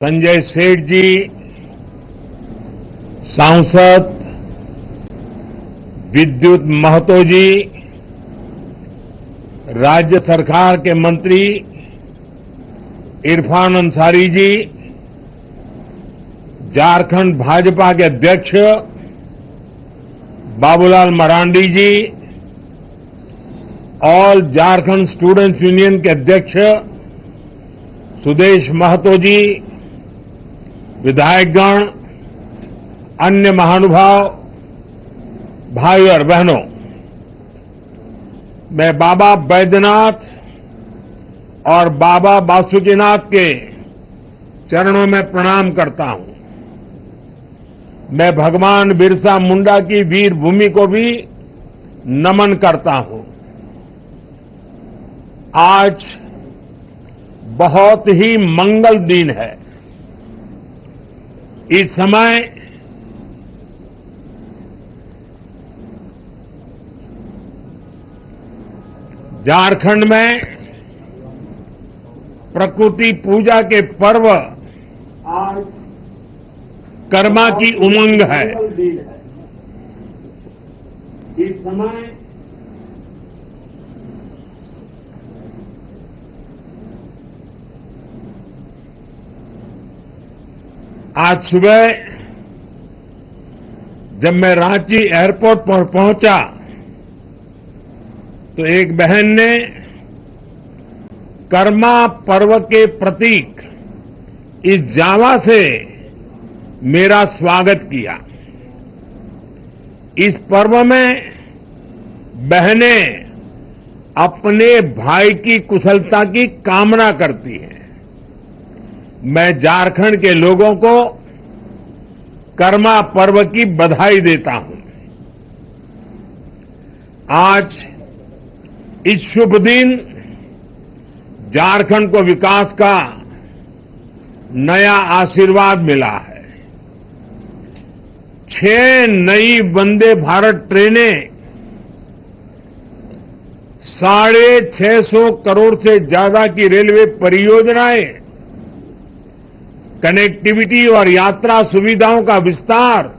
संजय सेठ जी, सांसद विद्युत महतो जी, राज्य सरकार के मंत्री इरफान अंसारी जी, झारखंड भाजपा के अध्यक्ष बाबूलाल मरांडी जी, ऑल झारखंड स्टूडेंट्स यूनियन के अध्यक्ष सुदेश महतो जी, विधायकगण, अन्य महानुभाव, भाई और बहनों, मैं बाबा बैद्यनाथ और बाबा बासुकीनाथ के चरणों में प्रणाम करता हूं। मैं भगवान बिरसा मुंडा की वीर भूमि को भी नमन करता हूं। आज बहुत ही मंगल दिन है। इस समय झारखंड में प्रकृति पूजा के पर्व आज कर्मा की उमंग है। इस समय आज सुबह जब मैं रांची एयरपोर्ट पर पहुंचा तो एक बहन ने कर्मा पर्व के प्रतीक इस जावा से मेरा स्वागत किया। इस पर्व में बहनें अपने भाई की कुशलता की कामना करती हैं। मैं झारखंड के लोगों को कर्मा पर्व की बधाई देता हूं। आज इस शुभ दिन झारखंड को विकास का नया आशीर्वाद मिला है। 6 नई वंदे भारत ट्रेनें 650 करोड़ से ज्यादा की रेलवे परियोजनाएं, कनेक्टिविटी और यात्रा सुविधाओं का विस्तार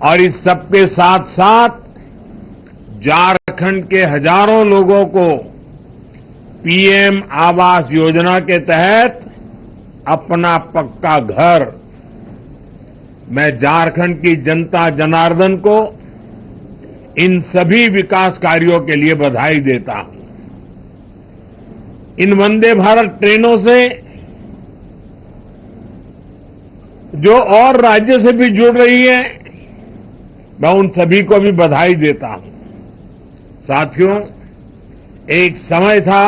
और इस सबके साथ साथ झारखंड के हजारों लोगों को पीएम आवास योजना के तहत अपना पक्का घर। मैं झारखंड की जनता जनार्दन को इन सभी विकास कार्यों के लिए बधाई देता हूं। इन वंदे भारत ट्रेनों से जो और राज्य से भी जुड़ रही है, मैं उन सभी को भी बधाई देता हूं। साथियों, एक समय था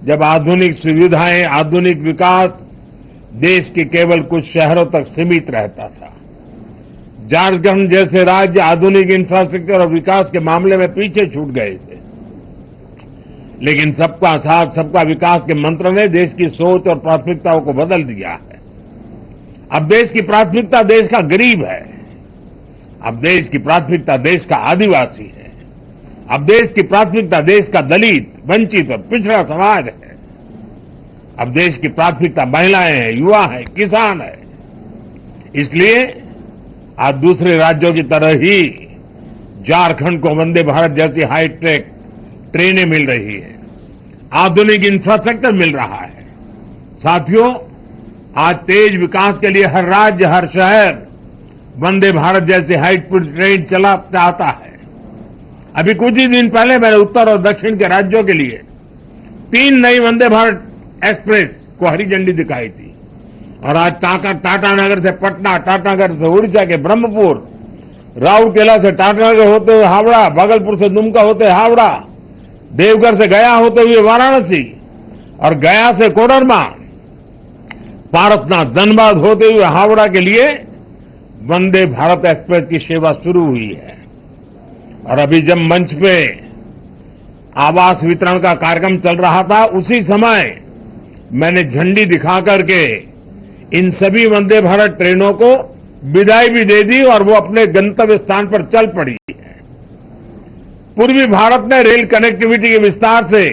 जब आधुनिक सुविधाएं, आधुनिक विकास देश के केवल कुछ शहरों तक सीमित रहता था। झारखंड जैसे राज्य आधुनिक इंफ्रास्ट्रक्चर और विकास के मामले में पीछे छूट गए थे, लेकिन सबका साथ सबका विकास के मंत्र ने देश की सोच और प्राथमिकताओं को बदल दिया है। अब देश की प्राथमिकता देश का गरीब है। अब देश की प्राथमिकता देश का आदिवासी है। अब देश की प्राथमिकता देश का दलित, वंचित और पिछड़ा समाज है। अब देश की प्राथमिकता महिलाएं हैं, युवा है, किसान है। इसलिए आज दूसरे राज्यों की तरह ही झारखंड को वंदे भारत जैसी हाईटेक ट्रेनें मिल रही है, आधुनिक इंफ्रास्ट्रक्चर मिल रहा है। साथियों, आज तेज विकास के लिए हर राज्य, हर शहर वंदे भारत जैसे हाई स्पीड ट्रेन चला चाहता है। अभी कुछ ही दिन पहले मैंने उत्तर और दक्षिण के राज्यों के लिए 3 नई वंदे भारत एक्सप्रेस को हरी झंडी दिखाई थी। और आज टाटानगर से पटना, टाटानगर से उड़ीसा के ब्रह्मपुर, राउरकेला से टाटानगर होते हुए हावड़ा, भागलपुर से दुमका होते हुए हावड़ा, देवघर से गया होते हुए वाराणसी और गया से कोडरमा, पारसनाथ, धनबाद होते हुए हावड़ा के लिए वंदे भारत एक्सप्रेस की सेवा शुरू हुई है। और अभी जब मंच पे आवास वितरण का कार्यक्रम चल रहा था, उसी समय मैंने झंडी दिखा करके इन सभी वंदे भारत ट्रेनों को विदाई भी दे दी और वो अपने गंतव्य स्थान पर चल पड़ी है। पूर्वी भारत में रेल कनेक्टिविटी के विस्तार से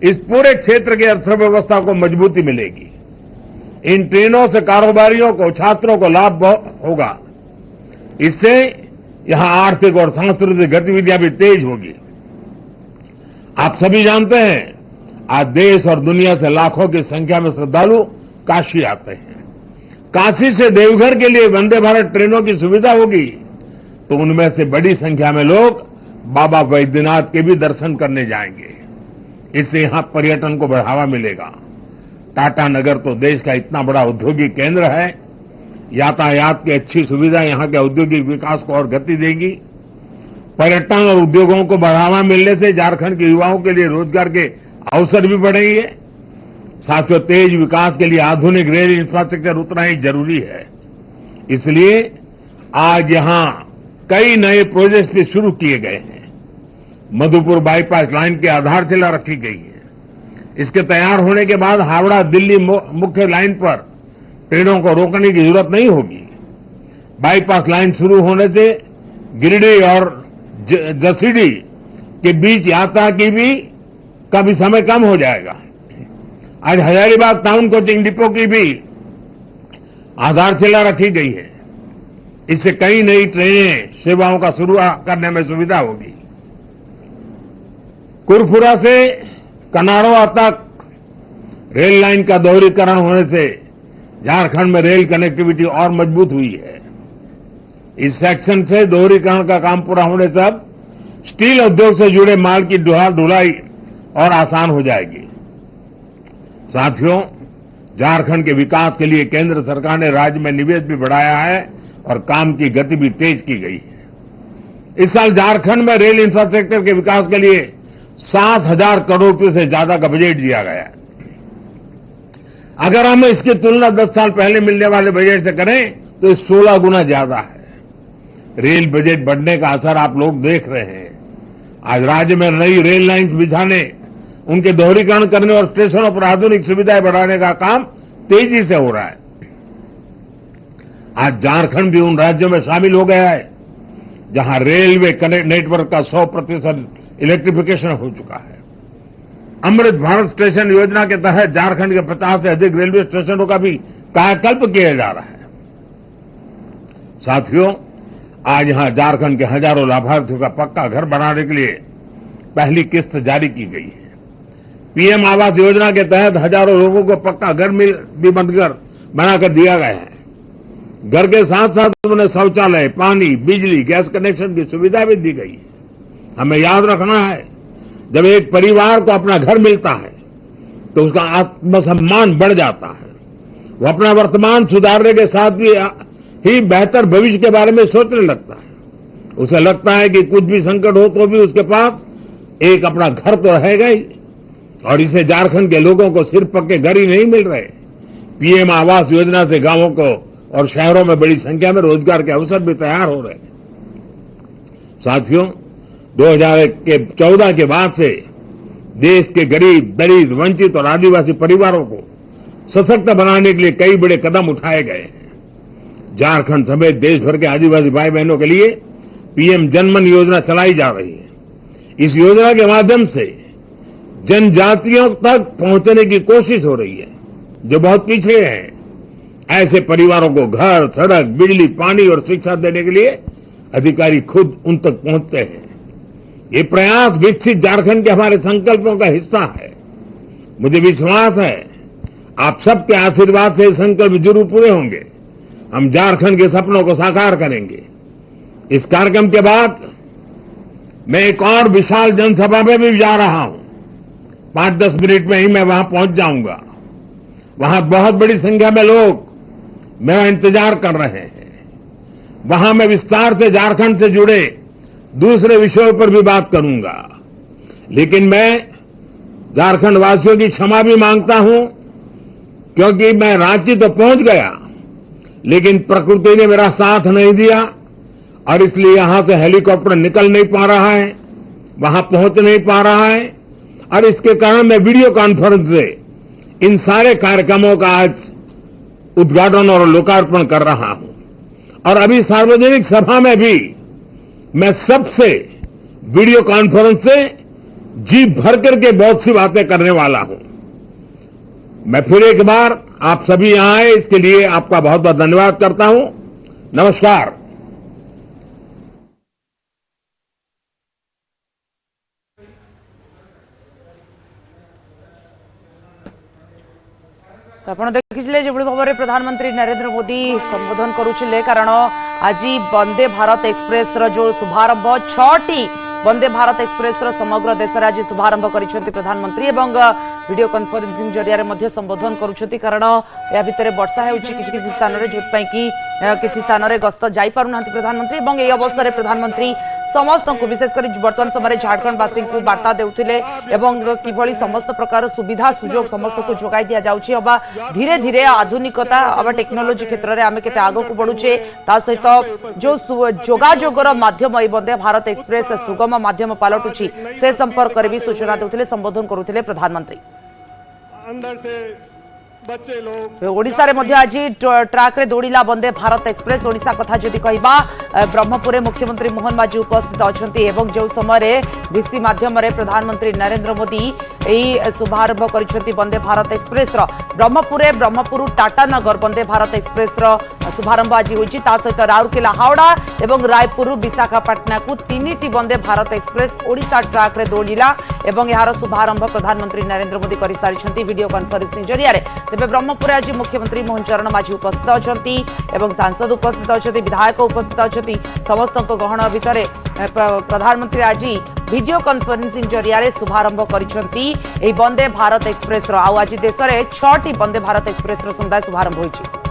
इस पूरे क्षेत्र की अर्थव्यवस्था को मजबूती मिलेगी। इन ट्रेनों से कारोबारियों को, छात्रों को लाभ होगा। इससे यहां आर्थिक और सांस्कृतिक गतिविधियां भी तेज होगी। आप सभी जानते हैं, आज देश और दुनिया से लाखों की संख्या में श्रद्धालु काशी आते हैं। काशी से देवघर के लिए वंदे भारत ट्रेनों की सुविधा होगी तो उनमें से बड़ी संख्या में लोग बाबा वैद्यनाथ के भी दर्शन करने जाएंगे। इससे यहां पर्यटन को बढ़ावा मिलेगा। टाटा नगर तो देश का इतना बड़ा औद्योगिक केंद्र है। यातायात की अच्छी सुविधा यहां के औद्योगिक विकास को और गति देगी। पर्यटन और उद्योगों को बढ़ावा मिलने से झारखंड के युवाओं के लिए रोजगार के अवसर भी बढ़ेंगे। साथियों, तेज विकास के लिए आधुनिक रेल इंफ्रास्ट्रक्चर उतना ही जरूरी है। इसलिए आज यहां कई नए प्रोजेक्ट भी शुरू किए गए हैं। मधुपुर बाईपास लाइन की आधारशिला रखी गई है। इसके तैयार होने के बाद हावड़ा दिल्ली मुख्य लाइन पर ट्रेनों को रोकने की जरूरत नहीं होगी। बाईपास लाइन शुरू होने से गिरिडीह और जसीडीह के बीच यात्रा का भी समय कम हो जाएगा। आज हजारीबाग टाउन कोचिंग डिपो की भी आधारशिला रखी गई है। इससे कई नई ट्रेनें सेवाओं का शुरू करने में सुविधा होगी। कुरफुरा से कनाड़ोआ तक रेल लाइन का दोहरीकरण होने से झारखंड में रेल कनेक्टिविटी और मजबूत हुई है। इस सेक्शन से दोहरीकरण का काम पूरा होने से अब स्टील उद्योग से जुड़े माल की ढुलाई और आसान हो जाएगी। साथियों, झारखंड के विकास के लिए केंद्र सरकार ने राज्य में निवेश भी बढ़ाया है और काम की गति भी तेज की गई है। इस साल झारखंड में रेल इंफ्रास्ट्रक्चर के विकास के लिए 7,000 करोड़ रुपए से ज्यादा का बजट दिया गया है। अगर हम इसकी तुलना 10 साल पहले मिलने वाले बजट से करें तो 16 गुना ज्यादा है। रेल बजट बढ़ने का असर आप लोग देख रहे हैं। आज राज्य में नई रेल लाइन्स बिछाने, उनके दोहरीकरण करने और स्टेशनों पर आधुनिक सुविधाएं बढ़ाने का काम तेजी से हो रहा है। आज झारखंड भी उन राज्यों में शामिल हो गया है जहां रेलवे नेटवर्क का 100% इलेक्ट्रिफिकेशन हो चुका है। अमृत भारत स्टेशन योजना के तहत झारखंड के 50 से अधिक रेलवे स्टेशनों का भी कायाकल्प किया जा रहा है। साथियों, आज यहां झारखंड के हजारों लाभार्थियों का पक्का घर बनाने के लिए पहली किस्त जारी की गई है। पीएम आवास योजना के तहत हजारों लोगों को पक्का घर भी बनाकर दिया गया है। घर के साथ साथ उन्हें शौचालय, पानी, बिजली, गैस कनेक्शन की सुविधा भी दी गई है। हमें याद रखना है, जब एक परिवार को अपना घर मिलता है तो उसका आत्मसम्मान बढ़ जाता है। वो अपना वर्तमान सुधारने के साथ ही बेहतर भविष्य के बारे में सोचने लगता है। उसे लगता है कि कुछ भी संकट हो तो भी उसके पास एक अपना घर तो रहेगा ही। और इसे झारखंड के लोगों को सिर्फ पक्के घर ही नहीं मिल रहे, पीएम आवास योजना से गांवों को और शहरों में बड़ी संख्या में रोजगार के अवसर भी तैयार हो रहे हैं। साथियों, 2014 के बाद से देश के गरीब, दलित, वंचित और आदिवासी परिवारों को सशक्त बनाने के लिए कई बड़े कदम उठाए गए हैं। झारखंड समेत देश भर के आदिवासी भाई बहनों के लिए पीएम जनमन योजना चलाई जा रही है। इस योजना के माध्यम से जनजातियों तक पहुंचने की कोशिश हो रही है जो बहुत पिछड़े हैं। ऐसे परिवारों को घर, सड़क, बिजली, पानी और शिक्षा देने के लिए अधिकारी खुद उन तक पहुंचते हैं। ये प्रयास विकसित झारखंड के हमारे संकल्पों का हिस्सा है। मुझे विश्वास है आप सबके आशीर्वाद से संकल्प जरूर पूरे होंगे। हम झारखंड के सपनों को साकार करेंगे। इस कार्यक्रम के बाद मैं एक और विशाल जनसभा में भी जा रहा हूं। 5-10 मिनट में ही मैं वहां पहुंच जाऊंगा। वहां बहुत बड़ी संख्या में लोग मेरा इंतजार कर रहे हैं। वहां मैं विस्तार से झारखंड से जुड़े दूसरे विषयों पर भी बात करूंगा। लेकिन मैं झारखंड वासियों की क्षमा भी मांगता हूं, क्योंकि मैं रांची तो पहुंच गया लेकिन प्रकृति ने मेरा साथ नहीं दिया और इसलिए यहां से हेलीकॉप्टर निकल नहीं पा रहा है, वहां पहुंच नहीं पा रहा है। और इसके कारण मैं वीडियो कॉन्फ्रेंस से इन सारे कार्यक्रमों का आज उद्घाटन और लोकार्पण कर रहा हूं। और अभी सार्वजनिक सभा में भी मैं सबसे वीडियो कॉन्फ्रेंस से जी भर करके बहुत सी बातें करने वाला हूं। मैं फिर एक बार आप सभी यहां आए इसके लिए आपका बहुत बहुत धन्यवाद करता हूं। नमस्कार। तो आप देखिए जो भाव में प्रधानमंत्री नरेंद्र मोदी संबोधन करुले कारण आज वंदे भारत एक्सप्रेस जो शुभारंभ 6टी वंदे भारत एक्सप्रेस समग्र देश में आज शुभारंभ कर प्रधानमंत्री एवं वीडियो कॉन्फ्रेंसिंग जरिया संबोधन करुँच कारण या भितर वर्षा हो स्थान में जो कि स्थान में गस्त जापार प्रधानमंत्री और यह अवसर में प्रधानमंत्री समस्त को विशेषकर वर्तमान समय झारखंडवासी को वार्ता देउथिले एवं किभली समस्त प्रकार सुविधा सुजोग समस्त को जोगाई दिया जाउछि। अब धीरे धीरे आधुनिकता अब टेक्नोलोजी क्षेत्र में आम के आग को बढ़ुचे ता सहित जो जोगाजोगर माध्यम ये वंदे भारत एक्सप्रेस सुगम माध्यम पलटुछि से संपर्क में भी सूचना देउथिले संबोधन करुथिले प्रधानमंत्री। अंदर से बच्चे लोग ओडिशा रे मध्य आज ट्रैक रे दौड़िला वंदे भारत एक्सप्रेस। ओडिशा कथा जदि कहबा ब्रह्मपुर मुख्यमंत्री मोहन माझी उपस्थित अछंती एवं जो समय वीसी माध्यम रे प्रधानमंत्री नरेंद्र मोदी यही शुभारंभ करिसेंती वंदे भारत एक्सप्रेस ब्रह्मपुर टाटानगर वंदे भारत एक्सप्रेस शुभारंभ आज होइछि। ता सहित राउरकेला हावड़ा एवं रायपुर विशाखापाटना को 3टी वंदे भारत एक्सप्रेस ओडिशा ट्रैक रे दौड़िला एवं यार शुभारंभ प्रधानमंत्री नरेंद्र मोदी कर सारी वीडियो कॉन्फ्रेंसिंग जरिया तेज ब्रह्मपुर आज मुख्यमंत्री मोहन चरण माझी उपस्थित अच्छी एवं सांसद उपस्थित अच्छा विधायक उपस्थित अच्छा समस्त गहन भितर प्रधानमंत्री आज वीडियो कॉन्फ्रेंसिंग जरिया शुभारंभ कर वंदे भारत एक्सप्रेस आज देश में 6टी वंदे भारत एक्सप्रेस समुदाय शुभारंभ होइछि।